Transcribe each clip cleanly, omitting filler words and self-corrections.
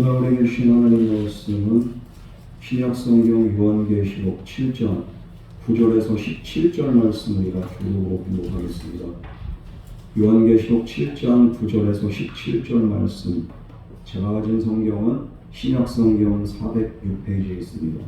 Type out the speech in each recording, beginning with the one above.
오늘 우리에게 주신 하나님 말씀은 신약성경 요한계시록 7장 9절에서 17절 말씀을 우리가 교독으로 공독하겠습니다. 요한계시록 7장 9절에서 17절 말씀, 제가 가진 성경은 신약성경 406페이지에 있습니다.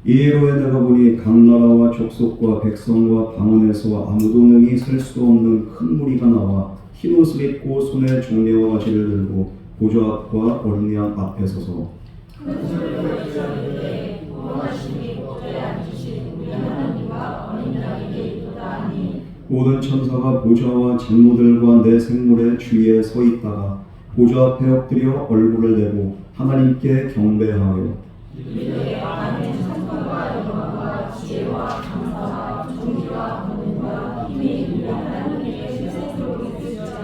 이후에 내가 보니 각 나라와 족속과 백성과 방언에서 아무도 능히 셀 수 없는 큰 무리가 나와 흰 옷을 입고 손에 종려와 가지를 들고 보좌 앞과 어린 양 앞에 서서 큰 소리로 외치되 구원하시니 보좌에 앉으신 우리 하나님과 어린 양에게 이르다 하니 모든 천사가 보좌와 장로들과 내 생물의 주위에 서 있다가 보좌 앞에 엎드려 얼굴을 대고 하나님께 경배하여 이르되 아멘. 찬송과 영광과 지혜와 감사와 존귀와 권능과 힘이 우리 하나님께 실생적으로 있으시리라.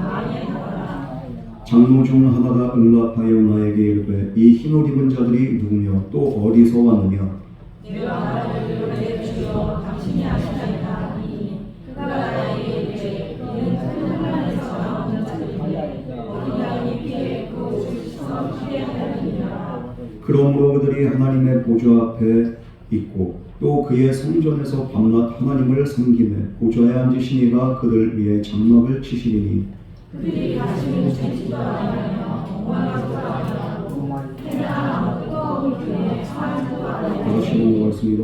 아멘 하라. 장로 중 하나가 응답하여 나에게 이르되 이 흰옷 입은 자들이 누구며 또 어디서 왔느냐. 내가 말하기를 내 주여 당신이 아시나이다 하니 그가 나에게 이르되 이는 큰 혼란에서 나오는 자들이니 어린 양의 피에 그 옷을 씻어 희례하느니라. 그러므로 그들이 하나님의 보좌 앞에 있고 또 그의 성전에서 밤낮 하나님을 섬기며 보좌에 앉으신 이가 그들 위에 장막을 치시리니 그들이 다시는 죄지도 아니하며 공허하지도 아니하고 해나 뜨거운 불에 상하지도 아니하고 다시 넘어가겠습니다.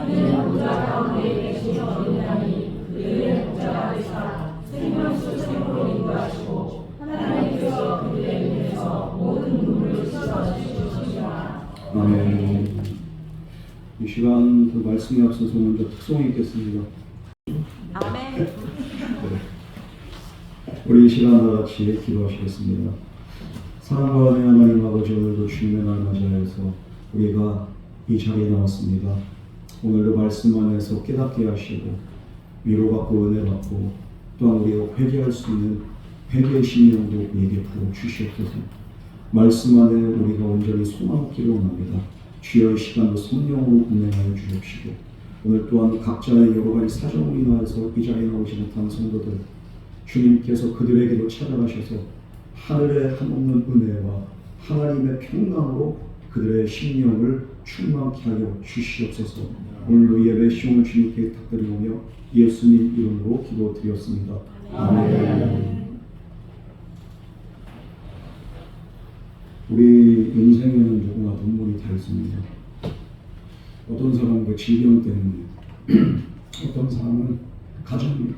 이는 보좌 가운데 계신 어린 양이 그들의 보좌가 되사 생명수 책으로 인도하시고 하나님께서 그들의 눈에서 모든 눈물을 씻어주시리라. 아멘. 이 시간 그 말씀에 앞서서 먼저 특송이 있겠습니다. 아멘. 우리 이 시간 다 같이 기도하시겠습니다. 사랑과 은혜 하나님 아버지, 오늘도 주님의 날 맞이하여서 우리가 이 자리에 나왔습니다. 오늘도 말씀 안에서 깨닫게 하시고 위로받고 은혜받고 또한 우리가 회개할 수 있는 회개의 심령도 우리에게 부어 주시옵소서. 말씀 안에 우리가 온전히 소망 얻기를 원합니다. 주여 이 시간도 성령으로 운행하여 주십시오. 오늘 또한 각자의 여러 가지 사정으로 인하여서 이 자리에 나오지 못한 성도들, 주님께서 그들에게도 찾아가셔서 하늘의 한없는 은혜와 하나님의 평강으로 그들의 심령을 충만케 하여 주시옵소서. 오늘도 예배 시험을 주님께 부탁드리오며 예수님 이름으로 기도드렸습니다. 아멘. 우리 인생에는 누구나 눈물이 다 있습니다. 어떤 사람은 그 질병 때문에, 어떤 사람은 가정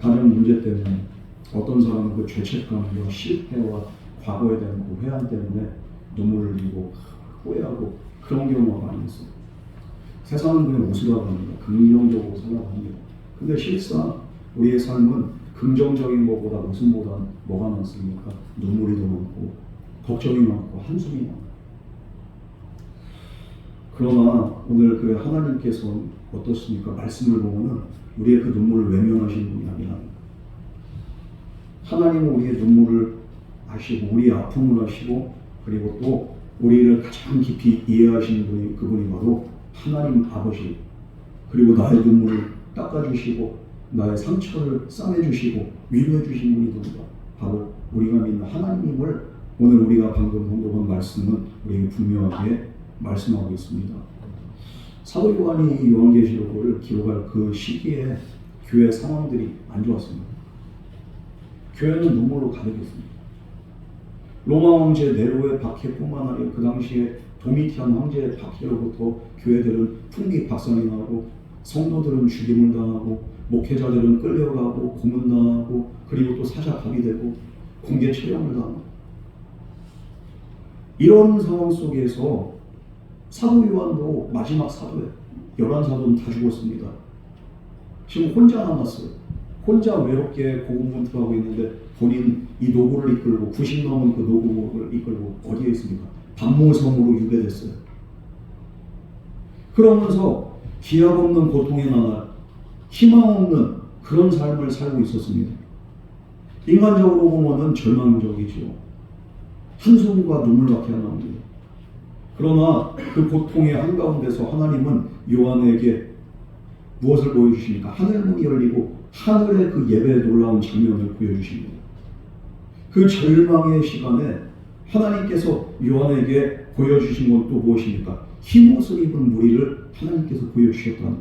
문제 때문에, 어떤 사람은 그 죄책감과 실패와 과거에 대한 그 회한 때문에 눈물을 흘리고 후회하고 그런 경우가 많이 있어요. 세상은 그냥 웃으라고 합니다. 긍정적으로 살라고 합니다. 근데 실상 우리의 삶은 긍정적인 것보다 웃음보다 뭐가 많습니까? 눈물이 더 많고 걱정이 많고 한숨이 많고. 그러나 오늘 그 하나님께서 어떻습니까? 말씀을 보면은 우리의 그 눈물을 외면하시는 분이 아니라 하나님은 우리의 눈물을 아시고 우리의 아픔을 아시고 그리고 또 우리를 가장 깊이 이해하시는 분이 그분이 바로 하나님 아버지, 그리고 나의 눈물을 닦아주시고 나의 상처를 싸매주시고 위로해주신 분이 누구다? 바로 우리가 믿는 하나님임을 오늘 우리가 방금 공독한 말씀은 우리에게 분명하게 말씀하고 있습니다. 사도 요한이 요한계시록을 기록할 그 시기에 교회 상황들이 안 좋았습니다. 교회는 눈물로 가득했습니다. 로마 황제 네로의 박해뿐만 아니라 그 당시에 도미티안 황제의 박해로부터 교회들은 풍비박산이 나고 성도들은 죽임을 당하고 목회자들은 끌려가고 고문당하고 그리고 또 사자갑이 되고 공개 처형을 당하고 이런 상황 속에서 사도 요한도 마지막 사도예요. 11사도는 다 죽었습니다. 지금 혼자 남았어요. 혼자 외롭게 고군분투하고 있는데 본인 이 노고를 이끌고 90 넘은 그 노고를 이끌고 어디에 있습니까? 반모섬으로 유배됐어요. 그러면서 기약 없는 고통의 나날, 희망 없는 그런 삶을 살고 있었습니다. 인간적으로 보면은 절망적이죠. 한숨과 눈물밖에 안 나옵니다. 그러나 그 고통의 한가운데서 하나님은 요한에게 무엇을 보여주십니까? 하늘문이 열리고 하늘의 그 예배에 놀라운 장면을 보여주십니다. 그 절망의 시간에 하나님께서 요한에게 보여주신 건 또 무엇입니까? 흰옷을 입은 무리를 하나님께서 보여주셨다는.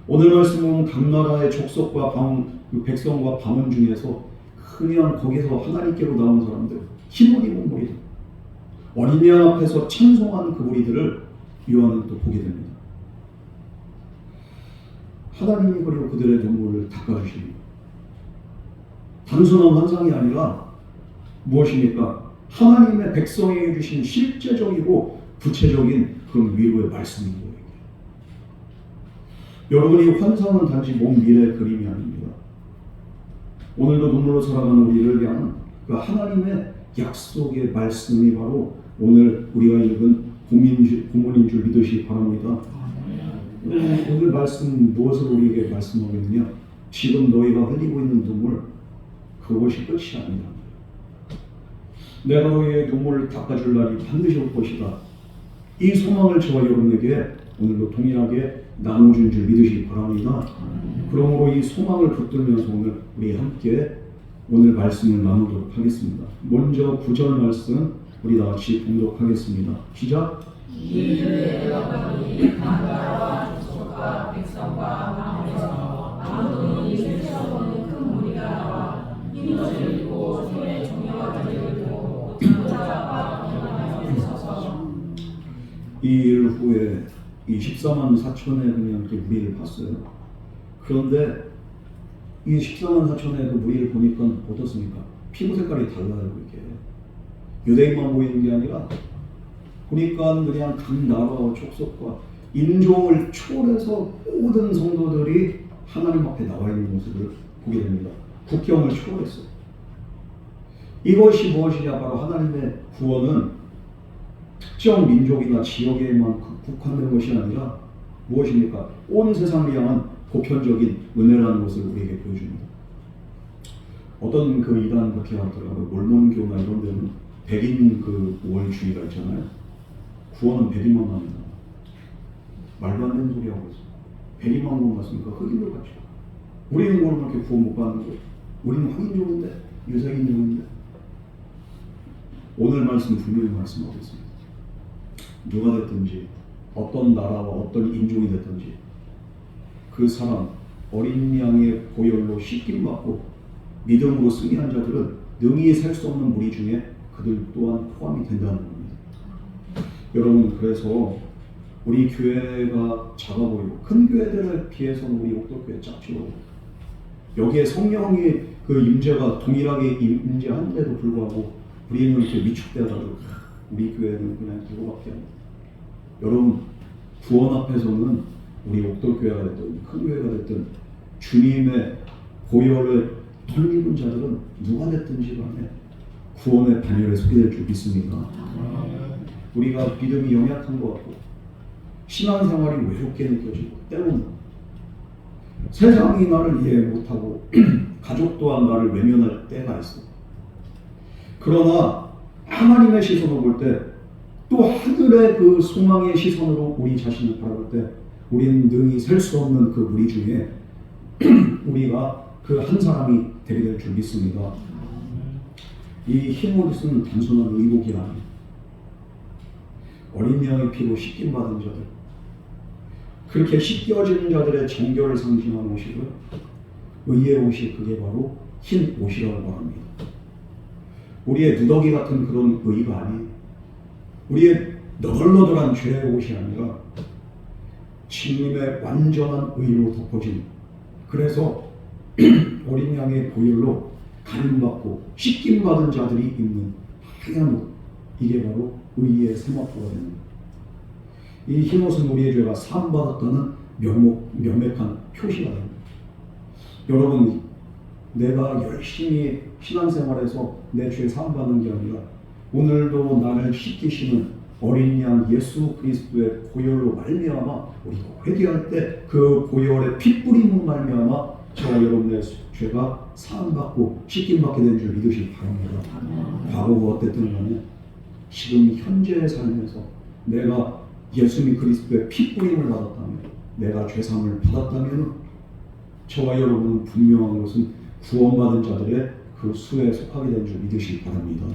오늘 말씀은 각 나라의 족속과 백성과 방언 중에서 그냥 거기서 하나님께로 나온 사람들, 흰옷 입은 무리들, 어린 양 앞에서 찬송하는 그 무리들을 요한은 또 보게 됩니다. 하나님이 그리고 그들의 눈물을 닦아주십니다. 단순한 환상이 아니라 무엇입니까? 하나님의 백성에게 주신 실제적이고 구체적인 그런 위로의 말씀인 거예요. 여러분이 환상은 단지 먼 미래의 그림이 아닙니다. 오늘도 눈물로 살아가는 우리를 위한 그 하나님의 약속의 말씀이 바로 오늘 우리가 읽은 본문인 줄 믿으시기 바랍니다. 오늘 말씀 무엇을 우리에게 말씀하고 있느냐? 지금 너희가 흘리고 있는 눈물, 그것이 끝이 아니다. 내가 너희의 눈물을 닦아줄 날이 반드시 올 것이다. 이 소망을 저와 여러분에게 오늘도 동일하게 나눠준 줄 믿으시기 바랍니다. 그러므로 이 소망을 붙들면서 오늘 우리 함께 오늘 말씀을 나누도록 하겠습니다. 먼저 9절 말씀 우리 다 같이 봉독하겠습니다. 시작. 이르되 여호와께서 각 나라와 족속과 백성과 방언에서 아무도 이를 세워보는 큰 무리가 나와 흰옷을 입고 손에 종려가 들고 장자와 병마에 서서 이 일 후에 이 14만 4천의 그냥 이렇게 무리를 봤어요. 그런데 이 14만 4천의 그 무리를 보니까 어떻습니까? 피부 색깔이 달라요. 이렇게 유대인만 보이는 게 아니라 보니까 그냥 각 나라와 족속과 인종을 초월해서 모든 성도들이 하나님 앞에 나와 있는 모습을 보게 됩니다. 국경을 초월했어요. 이것이 무엇이냐? 바로 하나님의 구원은 특정 민족이나 지역에만 국한된 것이 아니라 무엇입니까? 온 세상을 향한 보편적인 은혜라는 것을 우리에게 보여줍니다. 어떤 그 이단 그렇게 하더라고요. 몰몬교나 이런 데는 백인 그 월주의가 있잖아요. 구원은 백인만 합니다. 말도 안 되는 소리 하고 있어요. 백인만 구원 받습니까? 흑인들 같죠. 우리는 그러면 이렇게 구원 못 받는 거예요. 우리는 흑인족인데, 유색인족인데. 오늘 말씀 분명히 말씀하고 있습니다. 누가 됐든지 어떤 나라와 어떤 인종이 됐든지 그 사람 어린 양의 보혈로 씻김 받고 믿음으로 승리한 자들은 능히 살 수 없는 무리 중에 그들 또한 포함이 된다는 겁니다. 여러분, 그래서 우리 교회가 작아 보이고 큰 교회들에 비해서는 우리 옥도교회 작죠. 여기에 성령이 그 임재가 동일하게 임재하는데도 불구하고 우리는 이렇게 위축되어가지고 우리 교회는 그냥 이거밖에 안 돼요. 여러분, 구원 앞에서는 우리 옥도교회가 됐든 큰 교회가 됐든 주님의 보혈을 덧입은 자들은 누가 됐든지 간에 구원의 반열에 서게 될 줄 믿습니다. 우리가 믿음이 연약한 것 같고 신앙생활이 외롭게 느껴지고 때로는 세상이 나를 이해 못하고 가족 또한 나를 외면할 때가 있어. 그러나 하나님의 시선으로 볼 때 또 하늘의 그 소망의 시선으로 우리 자신을 바라볼 때 우리는 능히 셀 수 없는 그 무리 중에 우리가 그 한 사람이 되게 될 줄 믿습니다. 이 흰옷은 단순한 의복이 아니에요. 어린 양의 피로 씻김 받은 자들, 그렇게 씻겨지는 자들의 정결을 상징하는 옷이고요. 의의 옷이 그게 바로 흰 옷이라고 말합니다. 우리의 누더기 같은 그런 의가 아니에요. 우리의 너덜너덜한 죄의 옷이 아니라 주님의 완전한 의로 덮어진, 그래서 어린 양의 보혈로 가림받고 씻김받은 자들이 입는 하얀 옷, 이게 바로 의의 세마포가 됩니다. 이 흰옷은 우리의 죄가 사함받았다는 명백한 표시가 됩니다. 여러분, 내가 열심히 신앙생활에서 내 죄 사함받는 게 아니라 오늘도 나를 씻기시는 어린 양 예수 그리스도의 보혈로 말미암아 우리가 회개할 때 그 보혈의 핏뿌림으로 말미암아 저와 여러분의 죄가 사함받고 씻김받게 된 줄 믿으시기 바랍니다. 과거가 어땠든 간에 지금 현재의 삶에서 내가 예수님 그리스도의 핏뿌림을 받았다면, 내가 죄사함을 받았다면 저와 여러분은 분명한 것은 구원받은 자들의 그 수에 속하게 된 줄 믿으시기 바랍니다.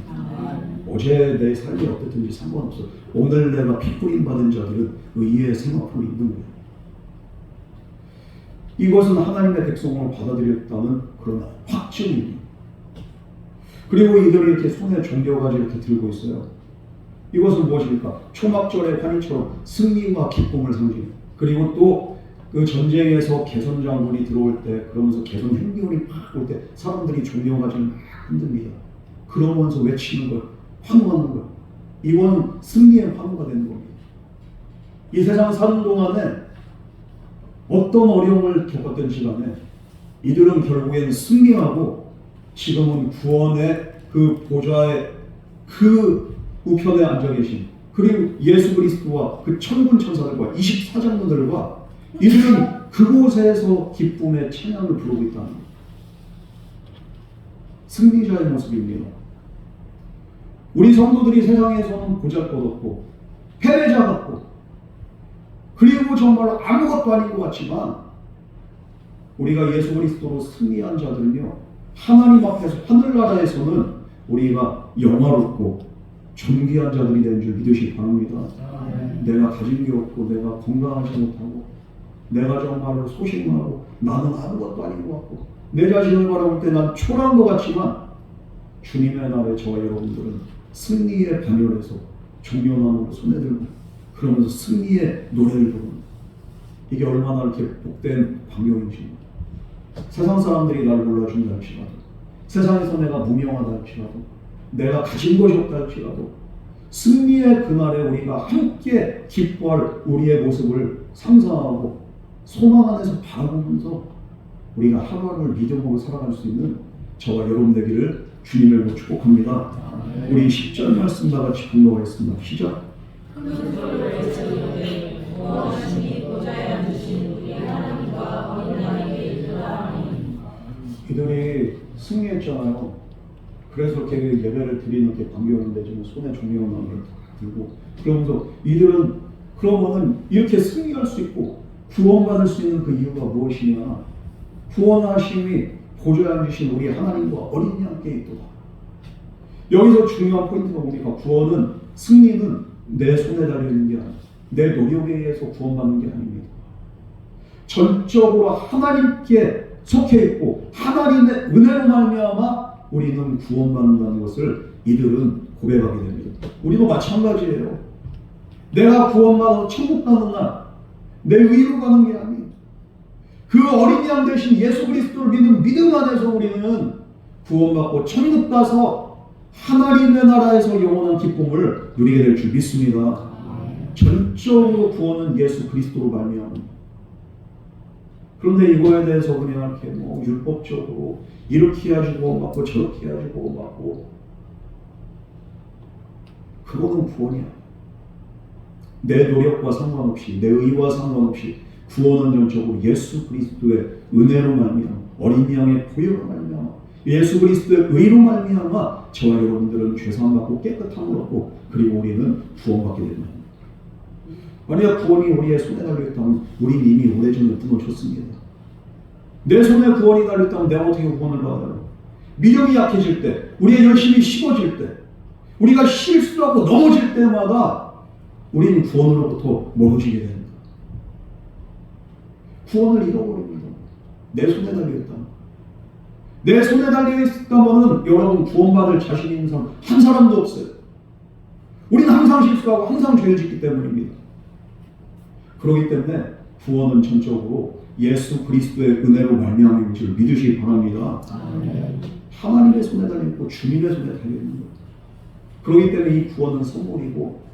어제 내 삶이 어땠든지 상관없어. 오늘 내가 핏부림 받은 자들은 의의 세마포를 입는 거예요. 이것은 하나님의 백성을 받아들였다는 그런 확증입니다. 그리고 이들이 이렇게 손에 종려가지 이렇게 들고 있어요. 이것은 무엇입니까? 초막절의 환희처럼 승리와 기쁨을 상징해요. 그리고 또 그 전쟁에서 개선 장군이 들어올 때, 그러면서 개선 행렬이 막 올 때 사람들이 종려가지를 막 흔듭니다. 그러면서 외치는 걸, 환호하는 걸. 이건 승리의 환호가 되는 겁니다. 이 세상 사는 동안에 어떤 어려움을 겪었던 시간에 이들은 결국엔 승리하고 지금은 구원의 그 보좌의 그 우편에 앉아 계신, 그리고 예수 그리스도와 그 천군 천사들과 24장로들과 이들은 그곳에서 기쁨의 찬양을 부르고 있다는 거예요. 승리자의 모습입니다. 우리 성도들이 세상에서는 보잘것없고 패배자 같고 그리고 정말 아무것도 아닌 것 같지만 우리가 예수 그리스도로 승리한 자들은요, 하나님 앞에서 하늘나라에서는 우리가 영화롭고 존귀한 자들이 된 줄 믿으시기 바랍니다. 내가 가진 게 없고 내가 건강하지 못하고 내가 정말로 소심하고 나는 아무것도 아닌 것 같고 내 자신을 바라볼 때 난 초라한 것 같지만 주님의 날에 저와 여러분들은 승리의 반열에서 종려나무로 손에 들고 그러면서 승리의 노래를 부르는, 이게 얼마나 이렇게 복된 광경인지. 세상 사람들이 날 몰라준다 할지라도, 세상에서 내가 무명하다 할지라도, 내가 가진 것이 없다 할지라도 승리의 그날에 우리가 함께 기뻐할 우리의 모습을 상상하고 소망 안에서 바라보면서 우리가 하루하루를 믿음으로 살아갈 수 있는 저와 여러분 되기를 주님을 축복합니다. 우리 10절 말씀 다 같이 공독하겠습니다. 시작. 이들이 승리했잖아요. 그래서 이렇게 예배를 드리는 게 광경인데 지금 손에 종려나무를 들고 그러면서 이들은 그러면은 이렇게 승리할 수 있고 구원받을 수 있는 그 이유가 무엇이냐? 구원하심이 보좌에 앉으신 우리 하나님과 어린 양께 있도다. 여기서 중요한 포인트가 뭡니까? 구원은, 승리는 내 손에 달려있는 게 아니야. 내 노력에 의해서 구원받는 게 아닙니다. 전적으로 하나님께 속해 있고 하나님의 은혜로 말미암아 우리는 구원받는다는 것을 이들은 고백하게 됩니다. 우리도 마찬가지예요. 내가 구원받아 천국 가는 날 내 의로 가는 게 아니에요. 그 어린 양 대신 예수 그리스도를 믿는 믿음 안에서 우리는 구원받고 천국 가서 하나님의 나라에서 영원한 기쁨을 누리게 될 줄 믿습니다. 전적으로 구원은 예수 그리스도로 말미암습니다. 그런데 이거에 대해서 그냥 이렇게 뭐 율법적으로 이렇게 해가지고 맞고 저렇게 해가지고 맞고, 그거는 구원이야. 내 노력과 상관없이, 내 의와 상관없이 구원은 전적으로 예수 그리스도의 은혜로 말미암아, 어린 양의 보혈로 말미암아, 예수 그리스도의 의로 말미암아 저와 여러분들은 죄사함 받고 깨끗함을 얻고 그리고 우리는 구원받게 됩니다. 만약 구원이 우리의 손에 달려있다면 우리는 이미 오래전에 끊어졌습니다. 내 손에 구원이 달렸다면 내가 어떻게 구원을 받아요? 믿음이 약해질 때, 우리의 열심이 식어질 때, 우리가 실수하고 넘어질 때마다 우리는 구원으로부터 멀어지게 됩니다. 구원을 잃어버립니다. 내 손에 달려있다면. 내 손에 달려있다면 여러분 구원받을 자신 있는 사람 한 사람도 없어요. 우리는 항상 실수하고 항상 죄를 짓기 때문입니다. 그렇기 때문에 구원은 전적으로 예수 그리스도의 은혜로 말미암은 줄 믿으시기 바랍니다. 하나님의 손에 달려있고 주님의 손에 달려있는 거예요. 그렇기 때문에 이 구원은 선물이고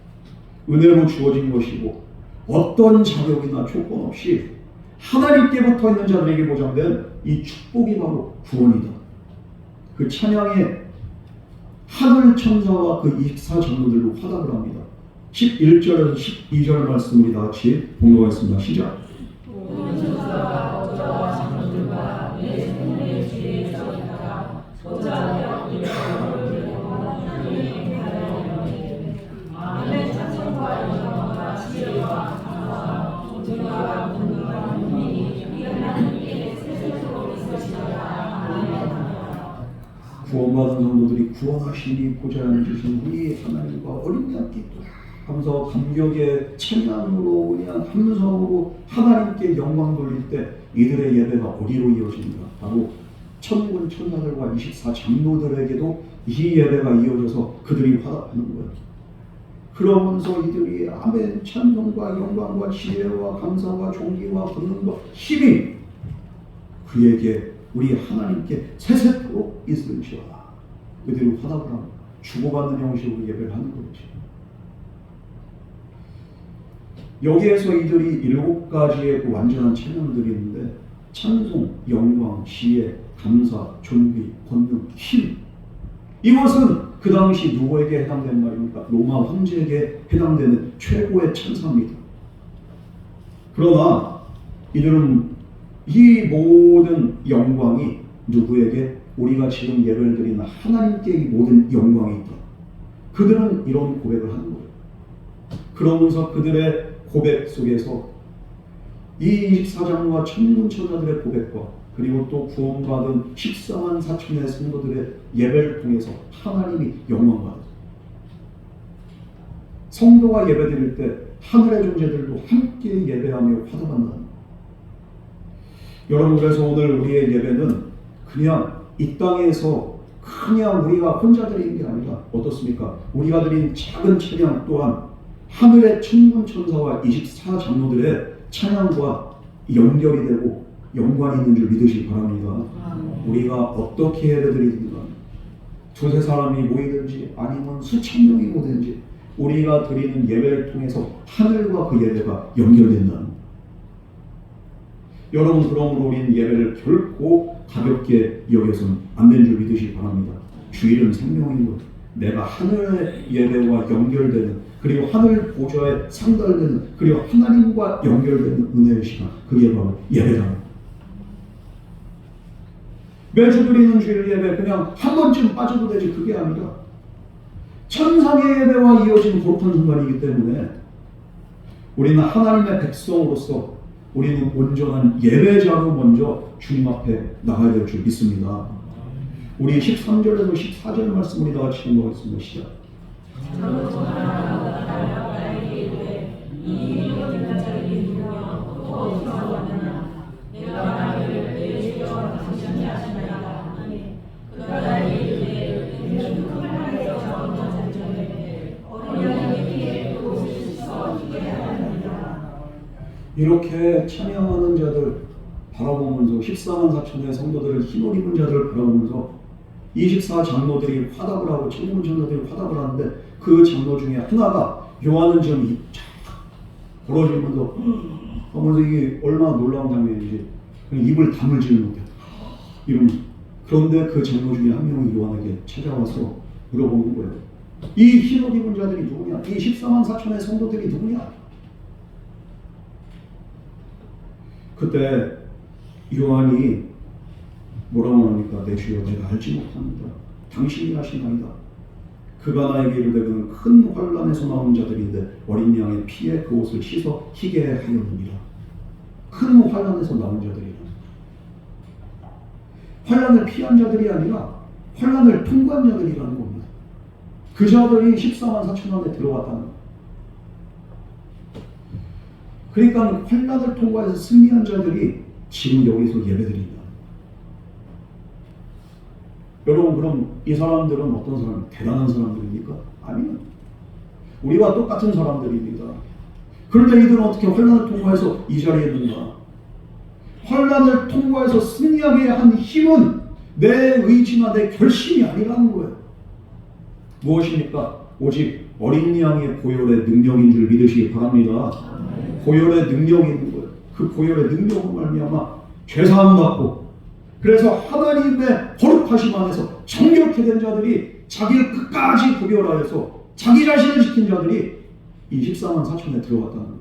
은혜로 주어진 것이고 어떤 자격이나 조건 없이 하나님께 붙어 있는 자들에게 보장된 이 축복이 바로 구원이다. 그 찬양에 하늘 천사와 그 24장로들로 화답을 합니다. 11절에서 12절 말씀 우리 다 같이 공독하겠습니다. 시작. 구원받은 성도들이 구원하시니 보좌에 앉으신 우리 하나님과 어린 양께 하면서 감격의 찬양으로 그냥 함성으로 하나님께 영광 돌릴 때 이들의 예배가 어디로 이어집니까? 바로 천군 천사들과 24 장로들에게도 이 예배가 이어져서 그들이 화답하는 거예요. 그러면서 이들이 아멘 찬송과 영광과 지혜와 감사와 존귀와 권능과 힘이 그에게 우리 하나님께 세세토록 있을지어다. 그들이 화답을 합니다. 주고받는 형식으로 예배를 하는 거지. 여기에서 이들이 7가지의 그 완전한 찬양들이 있는데 찬송, 영광, 지혜, 감사, 존귀, 권능, 힘, 이것은 그 당시 누구에게 해당된 말입니까? 로마 황제에게 해당되는 최고의 찬사입니다. 그러나 이들은 이 모든 영광이 누구에게? 우리가 지금 예배를 드리는 하나님께 이 모든 영광이 있다. 그들은 이런 고백을 하는 거예요. 그러면서 그들의 고백 속에서 이 24장과 천군천사들의 고백과 그리고 또 구원받은 14만 4천의 성도들의 예배를 통해서 하나님이 영광받아요. 성도가 예배드릴 때 하늘의 존재들도 함께 예배하며 화답한다는 거예요. 여러분, 그래서 오늘 우리의 예배는 그냥 이 땅에서 그냥 우리가 혼자 드리는 게 아니라 어떻습니까? 우리가 드린 작은 찬양 또한 하늘의 천군천사와 24 장로들의 찬양과 연결이 되고 연관이 있는 줄 믿으시기 바랍니다. 우리가 어떻게 예배드리든가 두세 사람이 모이든지 아니면 수천 명이 모이든지 우리가 드리는 예배를 통해서 하늘과 그 예배가 연결된다는 거예요. 여러분, 그러므로 우리는 예배를 결코 가볍게 여겨서는 안 되는 줄 믿으시기 바랍니다. 주일은 생명인 것, 내가 하늘의 예배와 연결되는 그리고 하늘 보좌에 상달되는 그리고 하나님과 연결되는 은혜의 시간, 그게 바로 예배다. 매주 드리는 주일 예배 그냥 한 번쯤 빠져도 되지 그게 아니라 천상의 예배와 이어진 거룩한 순간이기 때문에 우리는 하나님의 백성으로서 우리는 온전한 예배자로 먼저 주님 앞에 나가야 될 줄 믿습니다. 우리 13절에서 14절 말씀 우리 다 같이 읽어보겠습니다. 시작. 이렇게 찬양하는 자들 바라보면서 14만 4천의 성도들을 흰옷 입은 자들을 바라보면서 24 장로들이 화답을 하고 천군천사들이 화답을 하는데 그 장로 중에 하나가 요한은 지금 입 벌어지면서 하면서 이게 얼마나 놀라운 장면인지 입을 다물지를 못해. 그런데 그 장로 중에 한 명이 요한에게 찾아와서 물어보는 거예요. 이 흰옷 입은 자들이 누구냐? 이 14만 4천의 성도들이 누구냐? 그때 요한이 뭐라고 합니까? 내 주여, 내가 알지 못합니다. 당신이 하시나이다. 그가 나에게 이르되 큰 환란에서 나온 자들인데 어린 양의 피에 그 옷을 씻어 희게 하였느니라. 큰 환란에서 나온 자들이라. 환란을 피한 자들이 아니라 환란을 통과한 자들이라는 겁니다. 그 자들이 14만 4천 안에 들어갔다는 거예요. 그러니까 환란을 통과해서 승리한 자들이 지금 여기서 예배드린다. 여러분, 그럼 이 사람들은 어떤 사람? 대단한 사람들입니까? 아니요. 우리와 똑같은 사람들입니다. 그런데 이들은 어떻게 환란을 통과해서 이 자리에 있는가? 환란을 통과해서 승리하게 한 힘은 내 의지나 내 결심이 아니라는 거예요. 무엇입니까? 오직 어린 양의 보혈의 능력인 줄 믿으시기 바랍니다. 보혈의 능력이 있는 거예요. 그 보혈의 능력으로 말미암아 죄사함 받고 그래서 하나님의 거룩하심 안에서 정결케 된 자들이 자기를 끝까지 구별하여서 자기 자신을 지킨 자들이 이 14만 4천에 들어갔다는 거예요.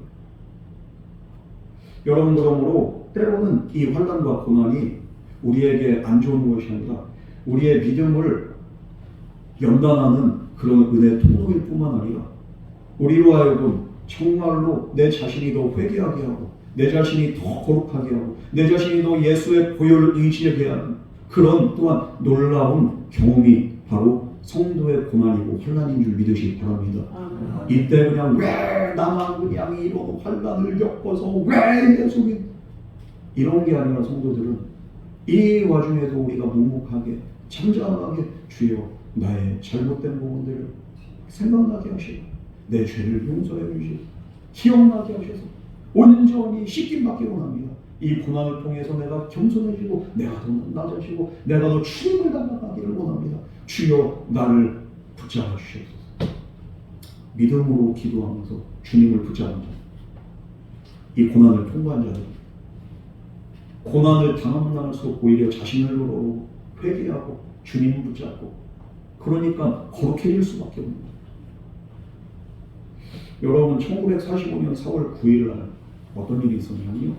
여러분, 그러므로 때로는 이 환난과 고난이 우리에게 안 좋은 것이 아니라 우리의 믿음을 연단하는 그런 은혜의 통로일 뿐만 아니라 우리로 하여금 정말로 내 자신이 더 회개하게 하고 내 자신이 더 거룩하게 하고 내 자신이 더 예수의 보혈을 의지하게 하는 그런 또한 놀라운 경험이 바로 성도의 고난이고 환난인 줄 믿으시기 바랍니다. 이때 그냥 왜 나만 그냥 이런 환난을 겪어서 왜 예수 이런 게 아니라 성도들은 이 와중에도 우리가 묵묵하게 잠잠하게 주여 나의 잘못된 부분들을 생각나게 하시고 내 죄를 용서해 주시고 기억나게 하셔서 온전히 씻김 받기 원합니다. 이 고난을 통해서 내가 겸손해지고 내가 더 낮아지고 내가 더 주님을 닮아가기를 원합니다. 주여 나를 붙잡아 주시옵소서. 믿음으로 기도하면서 주님을 붙잡은 자, 이 고난을 통과한 자들, 고난을 당하면 당할수록 오히려 자신을 회개하고 주님을 붙잡고 그러니까 거룩해질 수밖에 없는 거예요. 여러분 1945년 4월 9일 날 어떤 일이 있었냐면요.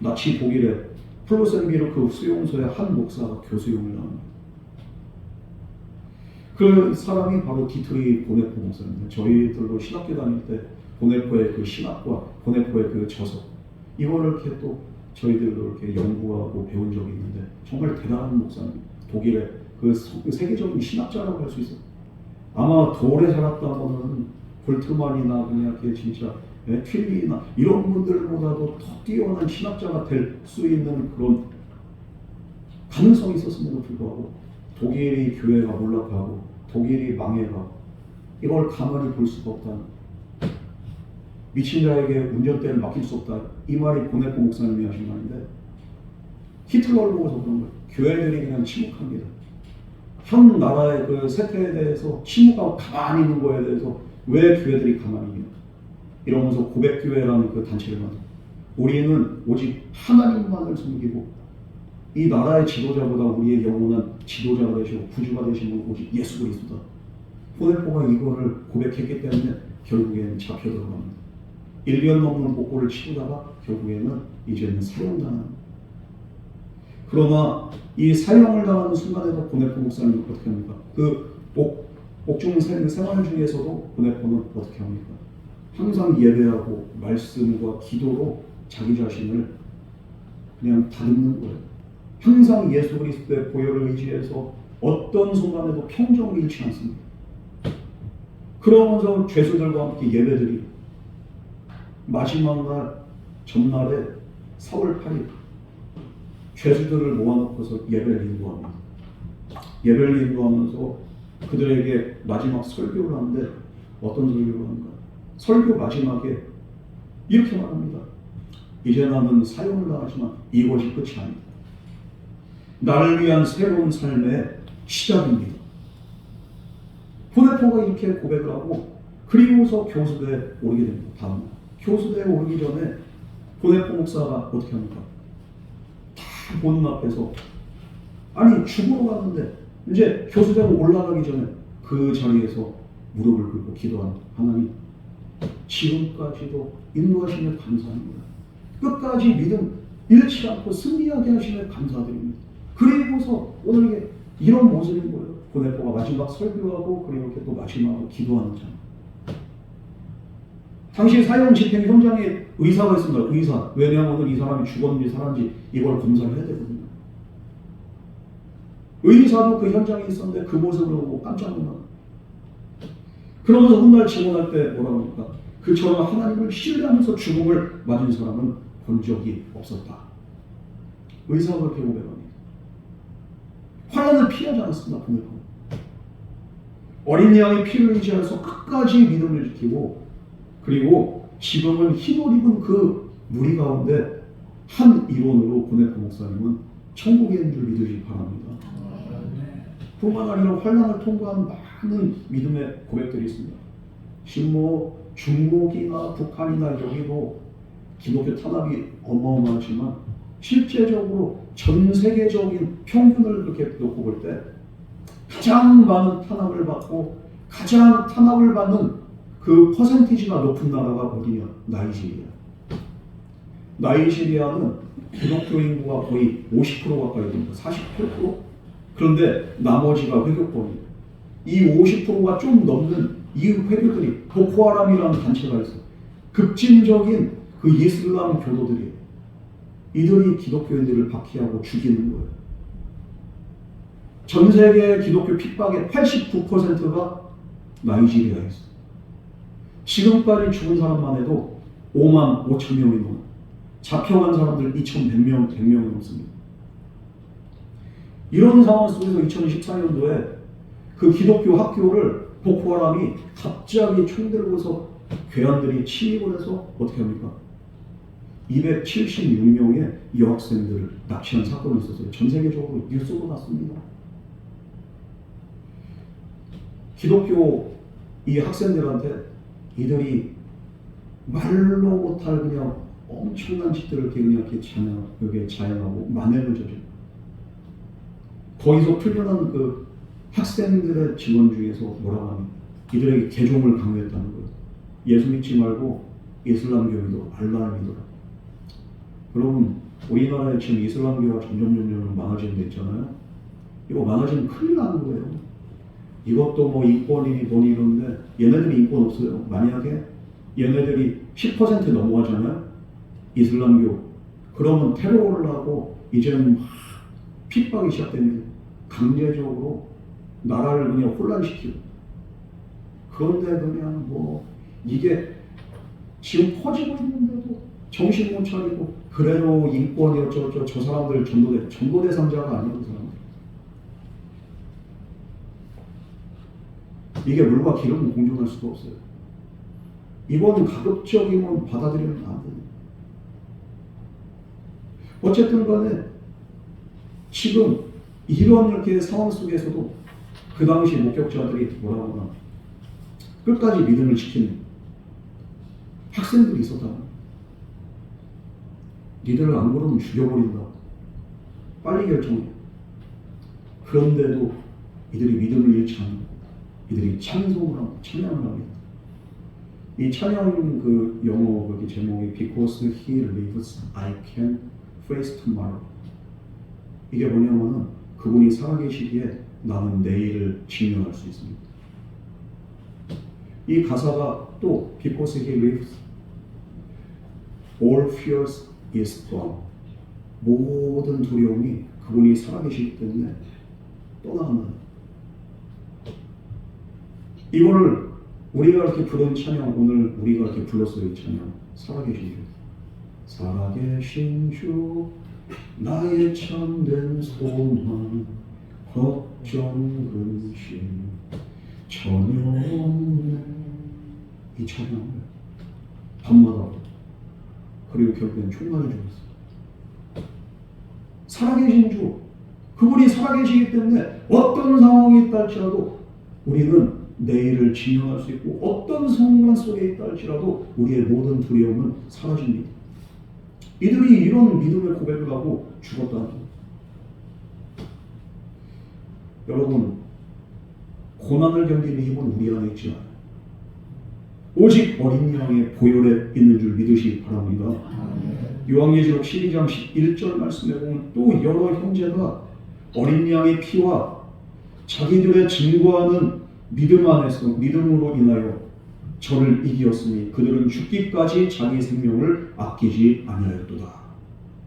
나치 독일의 플로센비르크 수용소의 한 목사가 교수용을 나옵니다. 그 사람이 바로 디트리 보네포 목사입니다. 저희들도 신학교 다닐 때 보네포의 그 신학과 보네포의 그 저서 이거를 이렇게 또 저희들도 이렇게 연구하고 배운 적이 있는데 정말 대단한 목사입니다. 독일의 그 세계적인 신학자라고 할 수 있어요. 아마 돌에 살았다고는 볼트만이나 그냥 이렇게 진짜 퀼리나 이런 분들보다도 더 뛰어난 신학자가 될 수 있는 그런 가능성이 있었음에도 불구하고 독일이 교회가 몰락하고 독일이 망해가고 이걸 가만히 볼 수가 없다. 미친 자에게 운전대를 맡길 수 없다. 이 말이 보네포 목사님이 하신 말인데 히틀러를 보고서 그런 거예요. 교회들이 그냥 침묵합니다. 현 나라의 그 세태에 대해서 침묵하고 가만히 있는 거에 대해서 왜 교회들이 가만히 있냐. 이러면서 고백교회라는 그 단체를 만들고 우리는 오직 하나님만을 섬기고 이 나라의 지도자보다 우리의 영원한 지도자가 되시고 구주가 되시는 오직 예수 그리스도다. 보네포가 이거를 고백했기 때문에 결국에는 잡혀 들어갑니다. 1년 넘는 복고를 치르다가 결국에는 이제는 사형당합니다. 그러나 이 사형을 당하는 순간에도 보네포 목사님은 어떻게 합니까? 그 옥중 생활 중에서도 보네포는 어떻게 합니까? 항상 예배하고 말씀과 기도로 자기 자신을 그냥 다듬는 거예요. 항상 예수 그리스도의 보혈을 의지해서 어떤 순간에도 평정을 잃지 않습니다. 그러면서 죄수들과 함께 예배드리고 마지막 날 전날에 4월 8일 죄수들을 모아놓고서 예배를 인도합니다. 예배를 인도하면서 그들에게 마지막 설교를 하는데 어떤 설교를 하는가? 설교 마지막에 이렇게 말합니다. 이제 나는 사형을 당하지만 이것이 끝이 아니다. 나를 위한 새로운 삶의 시작입니다. 보네포가 이렇게 고백을 하고 그리고서 교수대에 오르게 됩니다. 다음 날. 교수대에 오르기 전에 보네포 목사가 어떻게 합니까? 다 보는 앞에서 아니 죽으러 가는데 이제 교수대에 올라가기 전에 그 자리에서 무릎을 꿇고 기도한 하나님 지금까지도 인도하시며 감사합니다. 끝까지 믿음 잃지 않고 승리하게 하시며 감사드립니다. 그리고서 오늘 이런 모습인 거예요. 보네포가 마지막 설교하고 그리고 이렇게 또 마지막으로 기도하는 장. 당시 사형 집행 현장에 의사가 있습니다. 의사. 왜냐하면 이 사람이 죽었는지 살았는지 이걸 검사를 해야 되거든요. 의사도 그 현장에 있었는데 그 모습을 보고 깜짝 놀랐어요. 그러면서 훗날 증언할 때 뭐라고 합니까? 그처럼 하나님을 신뢰하면서 죽음을 맞은 사람은 본 적이 없었다. 의사가 그렇게 고백합니다. 환난을 피하지 않았습니다. 보네포. 어린 양의 피를 의지해서 끝까지 믿음을 지키고 그리고 지금은 흰 옷 입은 그 무리 가운데 한 일원으로 보네포 목사님은 천국에 있는 줄 믿으시기 바랍니다. 뿐만 아니라 환난을 통과한 많은 믿음의 고백들이 있습니다. 지금 중국이나 북한이나 여기도 기독교 탄압이 어마어마하지만 실제적으로 전 세계적인 평균을 그렇게 놓고 볼 때 가장 많은 탄압을 받고 가장 탄압을 받는 그 퍼센티지가 높은 나라가 어디냐? 나이지리아. 나이지리아는 기독교 인구가 거의 50% 가까이 됩니다. 48%? 그런데 나머지가 회교권이에요. 이 50%가 좀 넘는 이 회교들이 보코하람이라는 단체가 있어요. 급진적인 그 이슬람 교도들이 이들이 기독교인들을 박해하고 죽이는 거예요. 전 세계 기독교 핍박의 89%가 나이지리아에 있어요. 지금까지 죽은 사람만 해도 5만 5천 명이 넘어요. 잡혀간 사람들 2,100명이 넘습니다. 이런 상황 속에서 2014년도에 그 기독교 학교를 보코하람이 갑자기 총 들고서 괴한들이 침입을 해서 어떻게 합니까? 276명의 여학생들을 납치한 사건이 있었어요. 전 세계적으로 뉴스도 났습니다. 기독교 이 학생들한테 이들이 말로 못할 그냥 엄청난 짓들을 이렇게 그냥 자행하고 만행을 저지르고 거기서 풀려난 그 학생들의 증언 중에서 뭐라고 하면 이들에게 개종을 강요했다는 거예요. 예수 믿지 말고 이슬람교 믿어, 알라를 믿어라. 여러분, 우리나라에 지금 이슬람교가 점점 많아지는 데 있잖아요. 이거 많아지면 큰일 나는 거예요. 이것도 뭐 인권이니 뭐니 이런데 얘네들이 인권 없어요. 만약에 얘네들이 10% 넘어가잖아요. 이슬람교. 그러면 테러를 하고 이제는 막 핍박이 시작됩니다. 강제적으로 나라를 그냥 혼란시키고. 그런데 그냥 뭐 이게 지금 퍼지고 있는데도 정신 못 차리고 그래도 인권이 어쩌고저쩌고 저 사람들 전도 대상자가 아니에요. 그 사람들. 이게 물과 기름은 공존할 수가 없어요. 이건 가급적이면 받아들이면 안 돼요. 어쨌든 간에 지금 이런 이렇게 상황 속에서도 그 당시 목격자들이 뭐라고 하나 끝까지 믿음을 지키는 학생들이 있었다. 니들을 안 그러면 죽여버린다. 빨리 결정해. 그런데도 이들이 믿음을 잃지 않고 이들이 찬송을 하고 찬양을 합니다. 이 찬양 그 영어 그 제목이 Because He Lives, I Can Face Tomorrow. 이게 뭐냐면은 그분이 살아계시기에 나는 내일을 직면할 수 있습니다. 이 가사가 또 Because He Lives, All fears is gone. 모든 두려움이 그분이 살아계시기 때문에 떠나간다. 이거를 우리가 이렇게 부른 찬양, 오늘 우리가 이렇게 불렀어요. 이 찬양. 살아계신 주. 살아계신 주, 나의 참된 소망, 걱정 근심 전혀 없네. 이 찬양을 밤마다 그리고 결국엔 총알을 죽였어요. 살아계신 주, 그분이 살아계시기 때문에 어떤 상황이 있다 할지라도 우리는 내일을 직면할 수 있고 어떤 상황 속에 있다 할지라도 우리의 모든 두려움은 사라집니다. 이들이 이런 믿음의 고백을 하고 죽었다는 거예요. 여러분, 고난을 견디는 힘은 우리 안에 있지 않아요. 오직 어린 양의 보혈에 있는 줄 믿으시기 바랍니다. 요한계시록 12장 11절 말씀에 보면 또 여러 형제가 어린 양의 피와 자기들의 증거하는 믿음 안에서 믿음으로 인하여 저를 이기었으니 그들은 죽기까지 자기 생명을 아끼지 아니하였도다.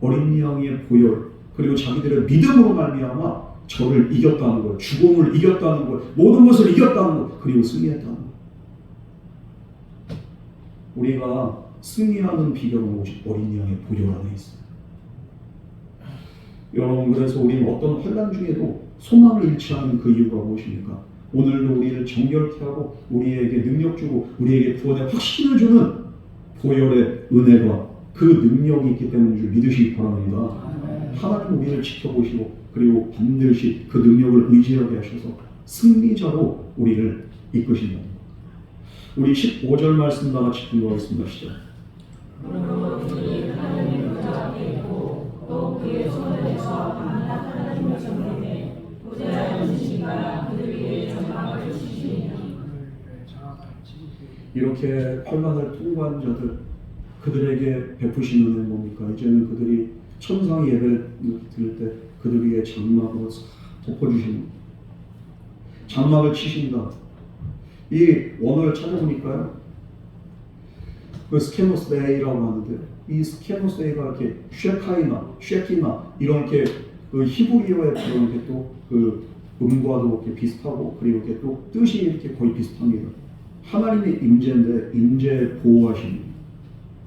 어린 양의 보혈 그리고 자기들의 믿음으로 말미암아 저를 이겼다는 것, 죽음을 이겼다는 것, 모든 것을 이겼다는 것, 그리고 승리했다는 것. 우리가 승리하는 비결은 오직 어린 양의 보혈 안에 있어요. 여러분, 그래서 우리는 어떤 환난 중에도 소망을 잃지 않는 그 이유가 무엇입니까? 오늘도 우리를 정결케 하고 우리에게 능력 주고 우리에게 구원의 확신을 주는 보혈의 은혜가 그 능력이 있기 때문인 줄 믿으시기 바랍니다. 하나님 우리를 지켜보시고 그리고 반드시 그 능력을 의지하게 하셔서 승리자로 우리를 이끄신다. 우리 15절 말씀 다 같이 공부하겠습니다. 시작. 그러므로 그들이 하나님의 보좌 앞에 있고 또 그의 손에서 만나 하나님을 전하되 보좌에 앉으신 이가 그들 위에 장막을 치시리니. 이렇게 환난을 통과한 자들 그들에게 베푸시는 은혜는 뭡니까? 이제는 그들이 천상의 예배를 드릴 때 그들 위에 장막으로 덮어주시는 장막을 치신다. 이 원어를 찾아보니까요, 그 스케노스데이라고 하는데 이 스케노스데이가 이렇게 쉐키나 이런 게 그 히브리어의 그런 게 또 그 음과도 이렇게 비슷하고 그리고 이렇게 또 뜻이 이렇게 거의 비슷합니다. 하나님의 임재인데 임재 보호하심.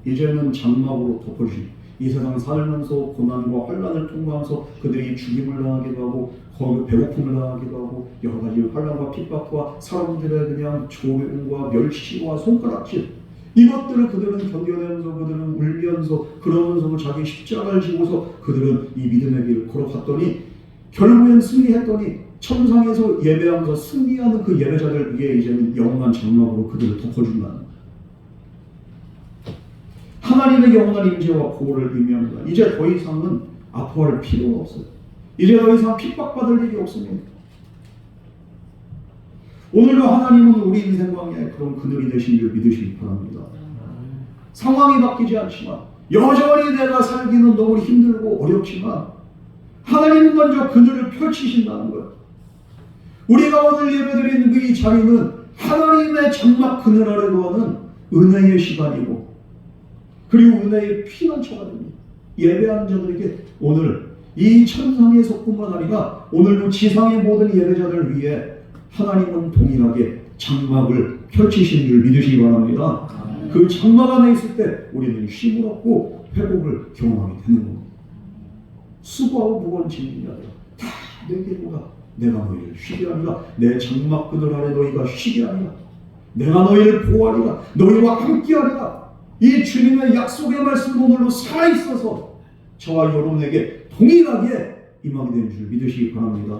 이제는 장막으로 덮어주심. 이 세상 살면서 고난과 환난을 통과하면서 그들이 죽임을 당하기도 하고 거기 배고픔을 당하기도 하고 여러 가지 환난과 핍박과 사람들의 그냥 조롱과 멸시와 손가락질 이것들을 그들은 견뎌내면서 그들은 울면서 그러면서 자기 십자가를 지고서 그들은 이 믿음의 길을 걸어갔더니 결국엔 승리했더니 천상에서 예배하면서 승리하는 그 예배자들 위에 이제는 영원한 장막으로 그들을 덮어준다는 거예요. 하나님의 영원한 임재와 보호를 의미합니다. 이제 더 이상은 아파할 필요가 없어요. 이제 더 이상 핍박받을 일이 없습니다. 오늘도 하나님은 우리 인생 강에 그런 그늘이 되신 줄 믿으시기 바랍니다. 상황이 바뀌지 않지만 여전히 내가 살기는 너무 힘들고 어렵지만 하나님은 먼저 그늘을 펼치신다는 거예요. 우리가 오늘 예배드리는 그 이 자리는 하나님의 장막 그늘 아래 거하는 은혜의 시간이고 그리고 은혜의 피난처가 됩니다. 예배하는 자들에게 오늘 이 천상에서뿐만 아니라 오늘도 지상의 모든 예배자들을 위해 하나님은 동일하게 장막을 펼치신 줄 믿으시기 바랍니다. 그 장막 안에 있을 때 우리는 쉼을 얻고 회복을 경험하게 되는 겁니다. 수고하고 무거운 짐이 아니라 다 내게로 가. 내가 너희를 쉬게 하리라. 내 장막 그늘 아래 너희가 쉬게 하리라. 내가 너희를 보호하리라. 너희와 함께 하리라. 이 주님의 약속의 말씀 오늘로 살아있어서 저와 여러분에게 동일하게 임하게 된 줄 믿으시기 바랍니다.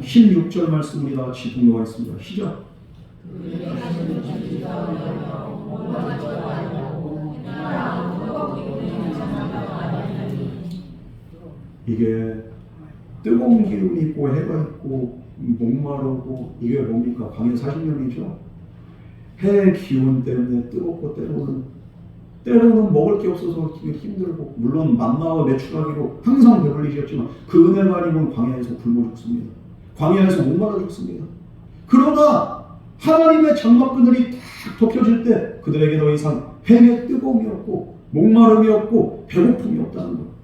16절 말씀 우리 다 같이 동요하겠습니다. 시작. 이게 뜨거운 기운이 있고 해가 있고 목마르고 이게 뭡니까? 광야 40년이죠. 해의 기운 때문에 뜨겁고 때로는 먹을 게 없어서 힘들고 물론 만나와 메추라기로 항상 배불리셨지만 그 은혜가 아니면 광야에서 굶어 죽습니다. 광야에서 목마르 죽습니다. 그러나 하나님의 장막 그늘이 탁 덮여질 때 그들에게 더 이상 해의 뜨거움이 없고 목마름이 없고 배고픔이 없다는 거예요.